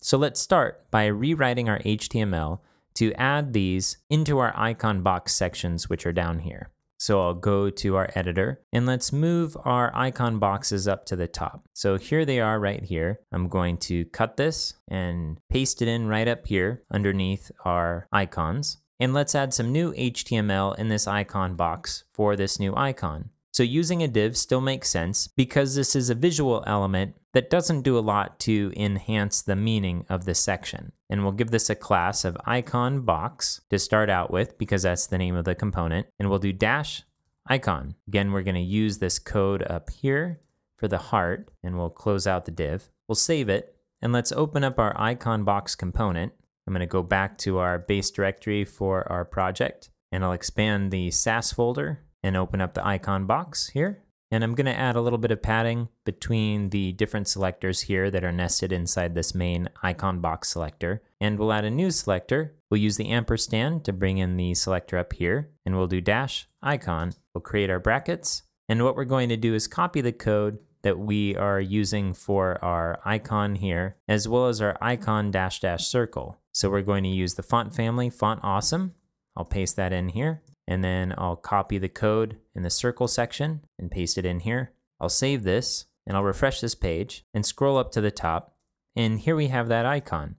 So let's start by rewriting our HTML to add these into our icon box sections, which are down here. So I'll go to our editor and let's move our icon boxes up to the top. So here they are right here. I'm going to cut this and paste it in right up here underneath our icons. And let's add some new HTML in this icon box for this new icon. So using a div still makes sense because this is a visual element that doesn't do a lot to enhance the meaning of the section. And we'll give this a class of icon box to start out with because that's the name of the component. And we'll do dash icon. Again, we're going to use this code up here for the heart and we'll close out the div. We'll save it and let's open up our icon box component. I'm going to go back to our base directory for our project and I'll expand the SAS folder and open up the icon box here. And I'm going to add a little bit of padding between the different selectors here that are nested inside this main icon box selector. And we'll add a new selector. We'll use the ampersand to bring in the selector up here. And we'll do dash icon. We'll create our brackets. And what we're going to do is copy the code that we are using for our icon here, as well as our icon dash dash circle. So we're going to use the font family, Font Awesome. I'll paste that in here. And then I'll copy the code in the circle section and paste it in here. I'll save this and I'll refresh this page and scroll up to the top. And here we have that icon.